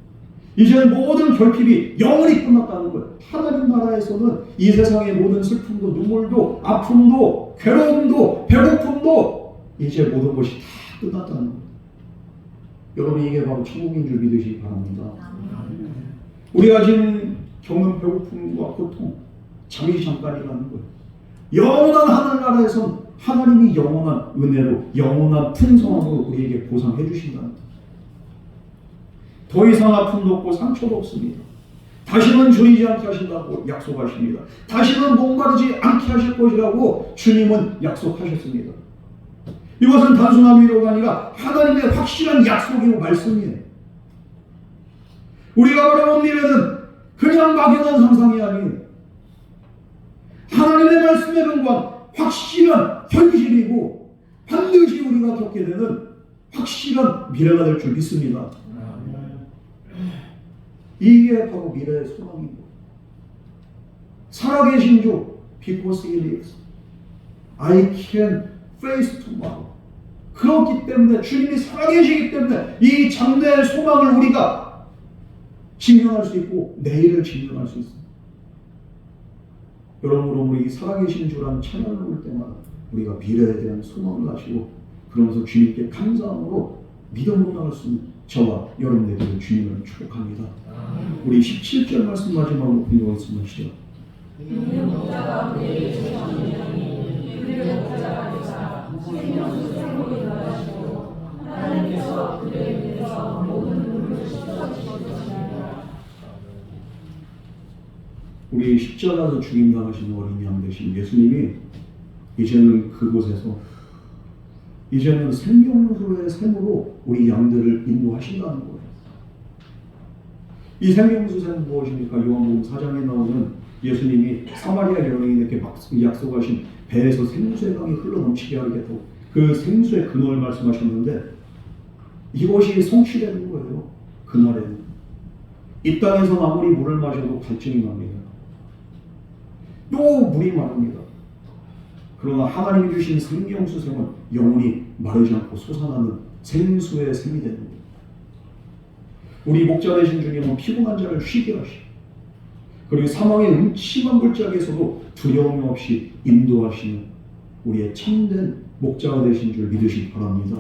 이제 모든 결핍이 영원히 끝났다는 거예요. 하나님 나라에서는 이 세상의 모든 슬픔도 눈물도 아픔도 괴로움도 배고픔도 이제 모든 것이 다 끝났다는 거예요. 여러분 이게 바로 천국인 줄 믿으시기 바랍니다. 우리가 지금 겪는 배고픔과 고통 잠시 잠깐이라는 거예요. 영원한 하늘나라에선 하나님이 영원한 은혜로 영원한 풍성함으로 우리에게 보상해 주신다는 거예요. 더 이상 아픔도 없고 상처도 없습니다. 다시는 졸이지 않게 하신다고 약속하십니다. 다시는 목마르지 않게 하실 것이라고 주님은 약속하셨습니다. 이것은 단순한 위로가 아니라 하나님의 확실한 약속이고 말씀이에요. 우리가 바라본 미래는 그냥 막연한 상상이 아니에요. 하나님의 말씀의 근거한 확실한 현실이고 반드시 우리가 겪게 되는 확실한 미래가 될 줄 믿습니다. 이게 바로 미래의 소망이고 살아계신 주 because he lives I can face tomorrow. 그렇기 때문에 주님이 살아계시기 때문에 이 장래의 소망을 우리가 직면할 수 있고 내일을 직면할 수 있습니다. 여러분 우리 살아계신 주라는 찬양을 부를 때마다 우리가 미래에 대한 소망을 가지고 그러면서 주님께 감사함으로 믿음으로 나갈 수 있는 저와 여러분에게 주님을 축복합니다. 우리 17절 말씀 마지막으로 공부하겠습니다. 시작. 있는 목자 가운데 계시는 그들의 목자가 되사 생명수 생물이 더하시고 하나님께서 그들의 눈에서 모든 눈물을 씻어주실 것입니다. 우리 십자가에서 죽임당하신 어린 양 되신 예수님이 이제는 그곳에서 이제는 생명수의 샘으로 우리 양들을 인도하신다는 거예요. 이 생명수 샘은 무엇입니까? 요한복음 4장에 나오는 예수님이 사마리아 여인에게 약속하신 배에서 생수의 강이 흘러넘치게 하겠다고 그 생수의 근원을 말씀하셨는데 이것이 성취되는 거예요. 그날에는 이 땅에서 아무리 물을 마셔도 갈증이 납니다. 또 물이 마릅니다. 그러나 하나님이 주신 생명수 샘은 영원히 마르지 않고 솟아나는 생수의 샘이 되는 거예요. 우리 목자 되신 주님은 피곤한 자를 쉬게 하시고 그리고 사망의 음침한 골짜기에서도 두려움 없이 인도하시는 우리의 참된 목자가 되신 줄 믿으시기 바랍니다.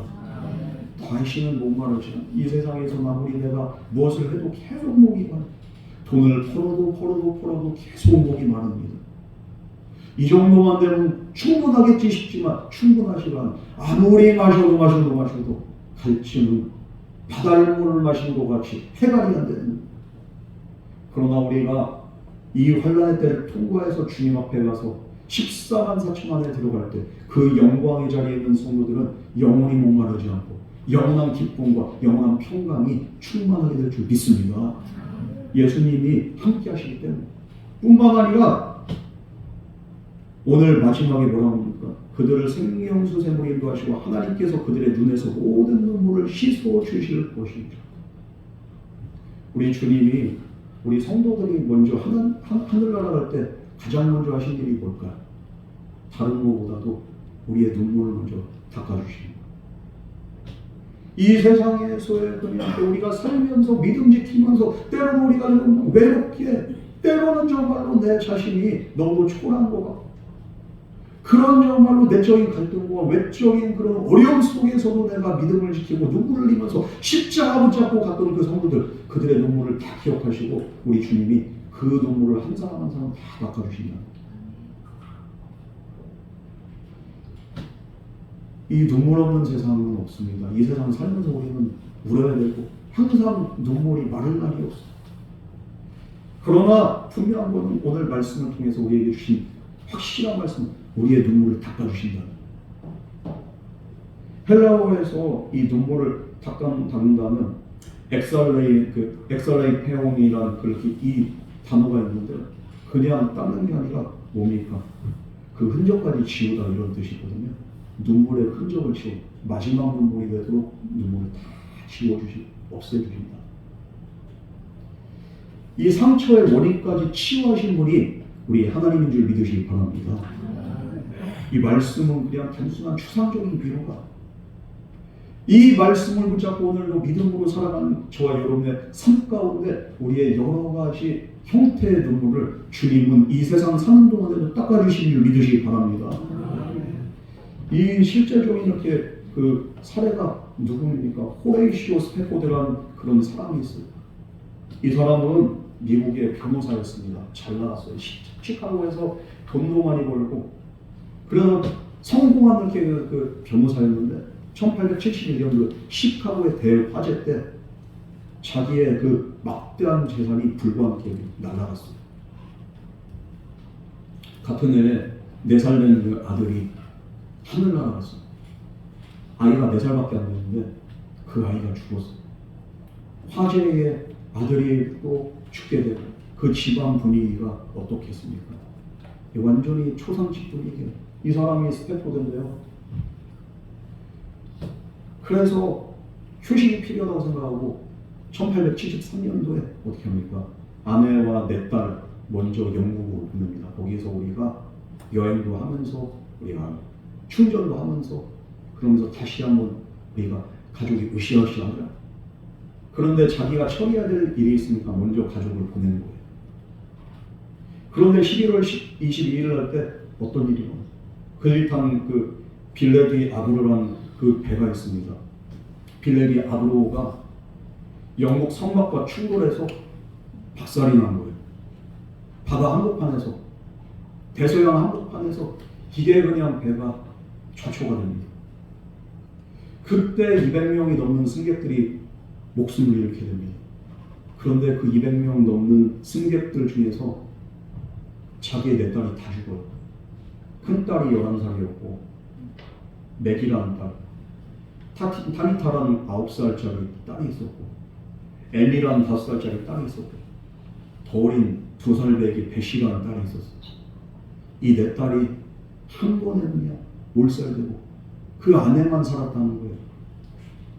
다시는 목마르지 이 세상에서 아무리 내가 무엇을 해도 계속 목이 마르 돈을 벌어도 계속 목이 마릅니다. 이 정도만 되면 충분하겠지 싶지만 충분하지만 아무리 마셔도 갈증은 바닷물을 마시는 것 같이 해갈이 안 되는. 그러나 우리가 이 환난의 때를 통과해서 주님 앞에 가서 14만 4천 안에 들어갈 때 그 영광의 자리에 있는 성도들은 영원히 목마르지 않고 영원한 기쁨과 영원한 평강이 충만하게 될 줄 믿습니다. 예수님이 함께 하시기 때문에. 뿐만 아니라 오늘 마지막에 뭐라고 합니까? 그들을 생명수 샘으로 인도하시고 하나님께서 그들의 눈에서 모든 눈물을 씻어 주실 것입니다. 우리 주님이 우리 성도들이 먼저 하늘나라 갈 때 가장 먼저 하신 일이 뭘까요? 다른 것보다도 우리의 눈물을 먼저 닦아주시는 거예요. 이 세상에서의 그냥 우리가 살면서 믿음 지키면서 때로는 우리가 좀 외롭게 때로는 정말로 내 자신이 너무 초라한 것 같고 그런 정말로 내적인 갈등과 외적인 그런 어려움 속에서도 내가 믿음을 지키고 눈물을 흘리면서 십자가 붙잡고 갔던 그 성도들 그들의 눈물을 다 기억하시고 우리 주님이 그 눈물을 한 사람 한 사람 다 닦아주신다. 이 눈물 없는 세상은 없습니다. 이 세상 살면서 우리는 울어야 되고 항상 눈물이 마를 날이 없어. 그러나 분명한 것은 오늘 말씀을 통해서 우리에게 주신 확실한 말씀, 우리의 눈물을 닦아주신다. 헬라어에서 이 눈물을 닦는다는 엑살레이페온이라는 그렇게 이 단어가 있는데 그냥 닦는 게 아니라 뭡니까? 그 흔적까지 지우다 이런 뜻이거든요. 눈물의 흔적을 지워 마지막 눈물이 되도록 눈물을 다 지워주시고 없애주신다. 이 상처의 원인까지 치유하신 분이 우리 하나님인 줄 믿으시기 바랍니다. 이 말씀은 그냥 단순한 추상적인 비유가 이 말씀을 붙잡고 오늘도 믿음으로 살아가는 저와 여러분의 삶 가운데 우리의 여러 가지 형태의 눈물을 주님은 이 세상 사는 동안에도 닦아주시는 줄 믿으시기 바랍니다. 이 실제적인 이렇게 그 사례가 누구입니까? 호레이시오 스태포드라는 그런 사람이 있어요. 이 사람은 미국의 변호사였습니다. 잘 나왔어요. 시카고에서 돈도 많이 벌고 그래서 성공한 이렇게 그 변호사였는데 1871년 그 시카고의 대화재 때 자기의 그 막대한 재산이 불과 함께 날아갔어요. 같은 해에 4살 된 그 아들이 하늘 날아갔어요. 아이가 4살밖에 안 됐는데 그 아이가 죽었어요. 화재에 아들이 또 죽게 되고 그 집안 분위기가 어떻겠습니까? 완전히 초상집 분위기예요. 이 사람이 스태포드인데요. 그래서 휴식이 필요하다고 생각하고 1873년도에 어떻게 합니까? 아내와 4딸 먼저 영국으로 보냅니다. 거기서 우리가 여행도 하면서 우리가 충전도 하면서 그러면서 다시 한번 우리가 가족이 으쌰으쌰하자. 그런데 자기가 처리해야 될 일이 있으니까 먼저 가족을 보내는 거예요. 그런데 11월 22일 날 때 어떤 일이 나요? 그일탄 그 빌레디 아브로라는 그 배가 있습니다. 빌레디 아브로가 영국 선박과 충돌해서 박살이 난 거예요. 바다 한복판에서 대서양 한복판에서 이게 그냥 배가 좌초가 됩니다. 그때 200명이 넘는 승객들이 목숨을 잃게 됩니다. 그런데 그 200명 넘는 승객들 중에서 자기의 4딸이 다 죽어요. 큰딸이 11살이었고 맥이라는 딸, 타니타라는 9살짜리 딸이 있었고 엘리라는 5살짜리 딸이 있었고 더 어린 2살 배기 베시라는 딸이 있었어요. 이 4딸이 한 번에 그냥 몰살되고 그 아내만 살았다는 거예요.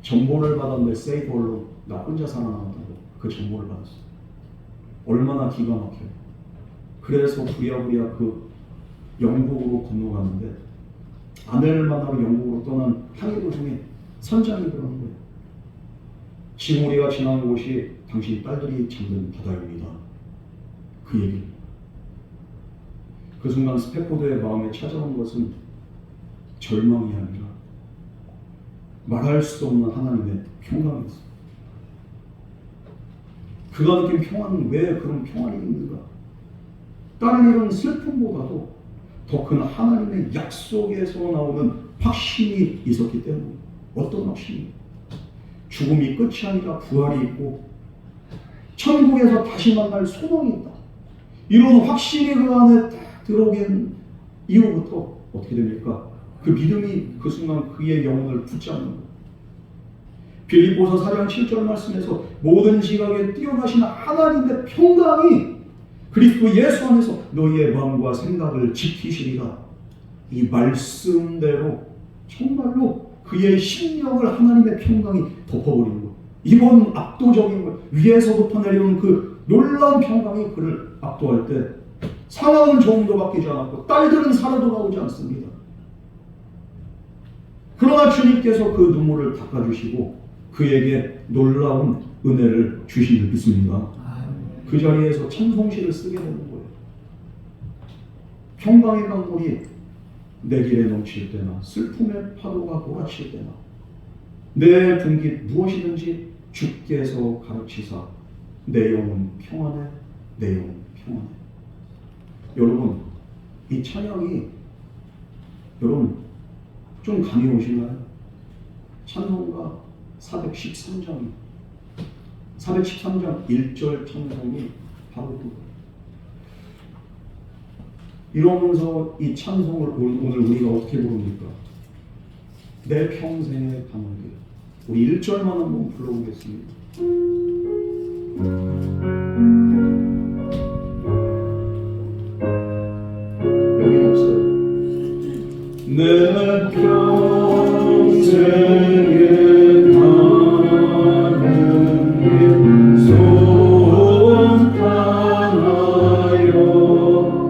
정보를 받았는데 세이버로 나 혼자 살아남았다고 그 정보를 받았어요. 얼마나 기가 막혀요. 그래서 부랴부랴 그 영국으로 건너갔는데 아내를 만나러 영국으로 떠난 항해 도중에 선장이 그러는 거예요. 지금 우리가 지난 곳이 당신 딸들이 잠든 바다입니다. 그 얘기. 그 순간 스패포드의 마음에 찾아온 것은 절망이 아니라 말할 수 없는 하나님의 평강이었어. 그가 느낀 평안은 왜 그런 평안이 있는가? 다른 이런 슬픔보다도 더 큰 하나님의 약속에서 나오는 확신이 있었기 때문에. 어떤 확신이? 죽음이 끝이 아니라 부활이 있고 천국에서 다시 만날 소망이 있다. 이런 확신이 그 안에 딱 들어오긴 이후부터 어떻게 됩니까? 그 믿음이 그 순간 그의 영혼을 붙잡는 거예요. 빌립보서 4장 7절 말씀에서 모든 지각에 뛰어나신 하나님의 평강이 그리스도 예수 안에서 너희의 마음과 생각을 지키시리라. 이 말씀대로 정말로 그의 심령을 하나님의 평강이 덮어버리는 것. 이번 압도적인 것, 위에서부터 내려오는 그 놀라운 평강이 그를 압도할 때 상황은 조금도 바뀌지 않았고 딸들은 살아 돌아오지 않습니다. 그러나 주님께서 그 눈물을 닦아주시고 그에게 놀라운 은혜를 주시길 믿습니다. 그 자리에서 찬송시를 쓰게 되는 거예요. 평강의 강물이 내 길에 넘칠 때나 슬픔의 파도가 몰아칠 때나 내 분깃 무엇이든지 주께서 가르치사 내 영혼 평안해, 내 영혼 평안해. 여러분, 이 찬양이 여러분 좀 감이 오시나요? 찬송가 413장 1절 찬송이 바로 그거예요. 이러면서 이 찬송을 오늘 우리가 어떻게 부릅니까? 내 평생의 가는길. 우리 1절만 한번 불러보겠습니다. 여긴 없어요. 내 평생의 가는 길 손하나요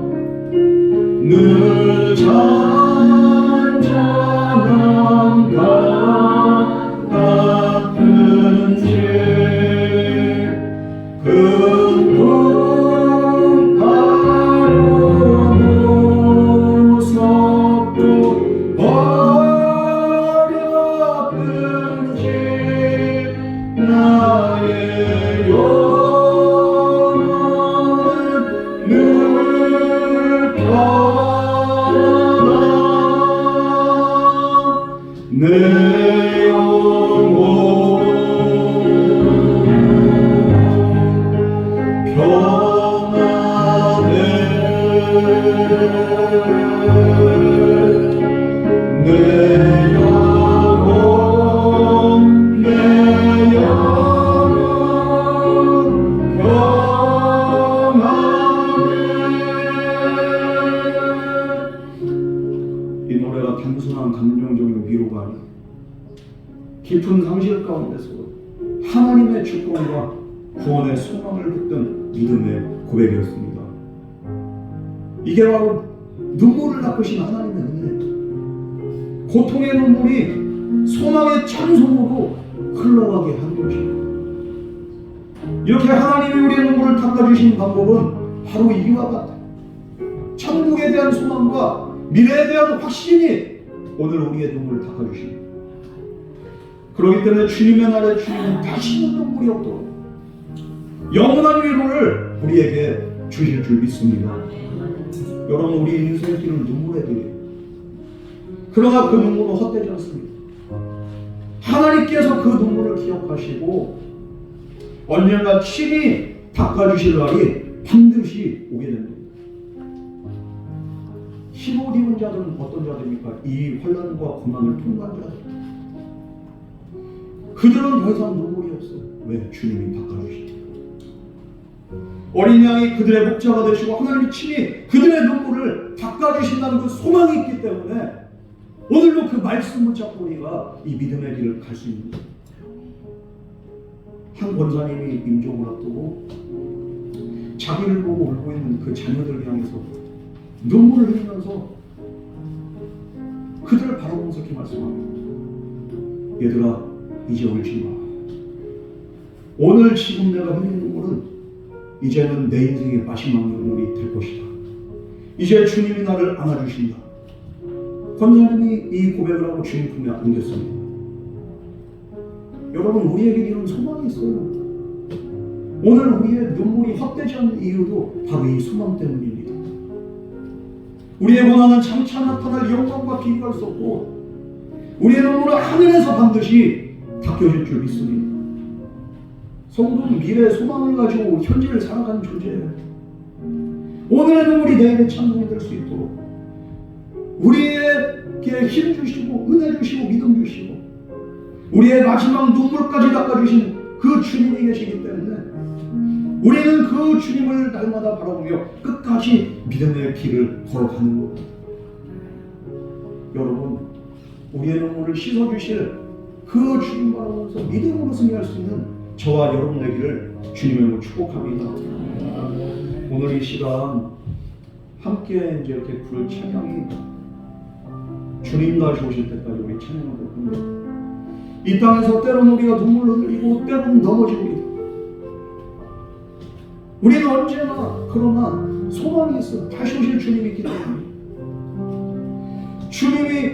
늘 잔잔한 강 같은 길 큰 풍파로 무섭고 어렵든지 나의 영혼은 늘 평안하 내 영혼 평안해 내 영혼 평안해. 이 노래가 단순한 감정적인 위로가 아니라 깊은 상실 가운데서 하나님의 주권과 구원의 소망을 붙든 믿음의 고백이었습니다. 이게 바로 눈물을 닦으신 하나님의 은혜, 고통의 눈물이 소망의 찬송으로 흘러가게 한 것입니다. 이렇게 하나님이 우리의 눈물을 닦아주신 방법은 바로 이와 같아요. 천국에 대한 소망과 미래에 대한 확신이 오늘 우리의 눈물을 닦아주십니다. 그렇기 때문에 주님의 날에 주님은 다시는 눈물이 없도록 영원한 위로를 우리에게 주실 줄 믿습니다. 여러분, 우리 인생길은 눈물의 길이에요. 그러나 그 눈물은 헛되지 않습니다. 하나님께서 그 눈물을 기억하시고 언젠가 친히 닦아주실 날이 반드시 오게 됩니다. 흰옷 입은 자들은 어떤 자들입니까? 이 환난과 고난을 통과한 자들. 그들은 더 이상 눈물이 없어요. 왜? 주님이 닦아주시니까. 어린 양이 그들의 목자가 되시고 하나님이 친히 그들의 눈물을 닦아주신다는 그 소망이 있기 때문에 오늘도 그 말씀 붙잡고 우리가 이 믿음의 길을 갈 수 있는 거예요. 한 권사님이 임종을 앞두고 자기를 보고 울고 있는 그 자녀들을 향해서 눈물을 흘리면서 그들을 바라보면서 이렇게 말씀합니다. 얘들아, 이제 울지 마. 오늘 지금 내가 흘린 눈물은 이제는 내 인생의 마지막 눈물이 될 것이다. 이제 주님이 나를 안아주신다. 권사님이 이 고백을 하고 주님 품에 안겼습니다. 여러분, 우리에게 이런 소망이 있어요. 오늘 우리의 눈물이 헛되지 않는 이유도 바로 이 소망 때문입니다. 우리의 고난은 장차 나타날 영광과 비교할 수 없고 우리의 눈물은 하늘에서 반드시 닦여질 줄 믿습니다. 성도는 미래의 소망을 가지고 현재를 살아가는 존재예요. 오늘의 눈물이 내일의 찬송이 될 수 있도록 우리에게 힘 주시고 은혜 주시고 믿음 주시고 우리의 마지막 눈물까지 닦아주신 그 주님이 계시기 때문에 우리는 그 주님을 날마다 바라보며 끝까지 믿음의 길을 걸어가는 겁니다. 여러분, 우리의 눈물을 씻어주실 그 주님 바라보면서 믿음으로 승리할 수 있는 저와 여러분 되기를 주님으로 축복합니다. 오늘 이 시간 함께 이제 이렇게 부를 찬양이 주님 다시 오실 때까지 우리 찬양하고 있습니다. 이 땅에서 때로는 우리가 눈물을 흘리고 때로는 넘어집니다. 우리는 언제나 그러나 소망이 있어. 다시 오실 주님이 있기 때문에 주님이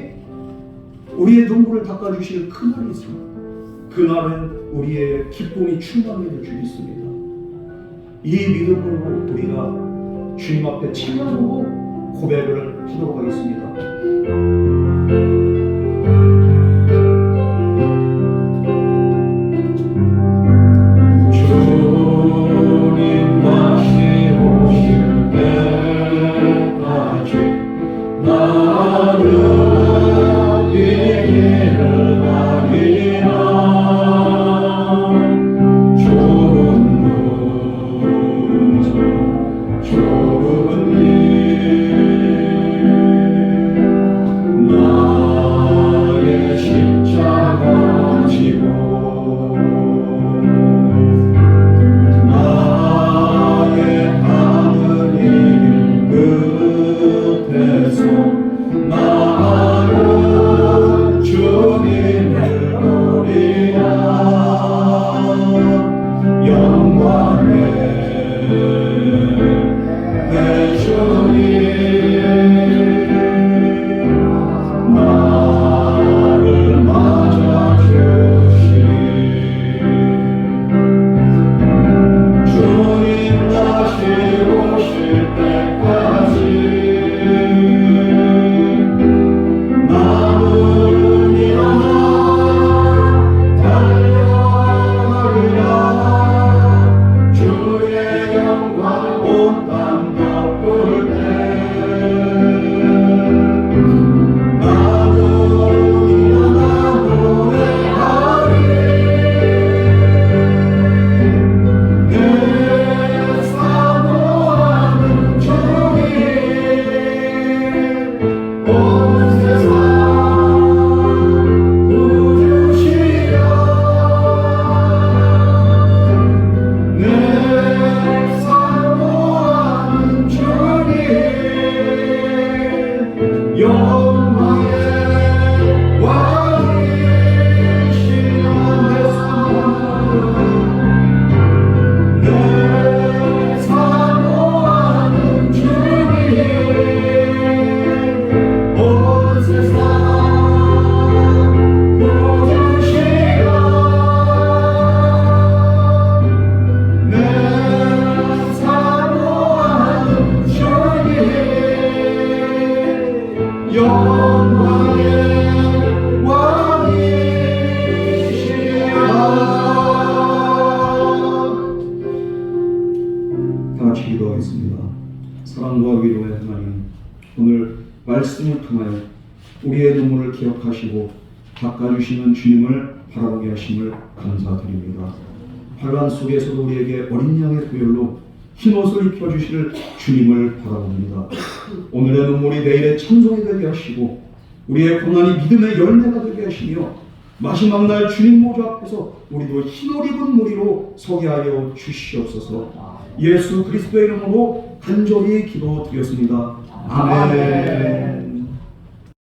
우리의 눈물을 닦아주실 그날이 있습니다. 그날은 우리의 기쁨이 충만하게 될 줄 믿습니다. 이 믿음으로 우리가 주님 앞에 찬양하고 고백을 하도록 하겠습니다. 사랑과 위로의 하나님, 오늘 말씀을 통하여 우리의 눈물을 기억하시고 닦아주시는 주님을 바라보게 하심을 감사드립니다. 환난 속에서도 우리에게 어린 양의 보혈로 흰옷을 입혀주실 주님을 바라봅니다. 오늘의 눈물이 내일의 찬송이 되게 하시고 우리의 고난이 믿음의 열매가 되게 하시며 마지막 날 주님 모자 앞에서 우리도 흰옷 입은 무리로 서게 하여 주시옵소서. 예수 그리스도의 이름으로 간절히 기도드렸습니다. 아멘.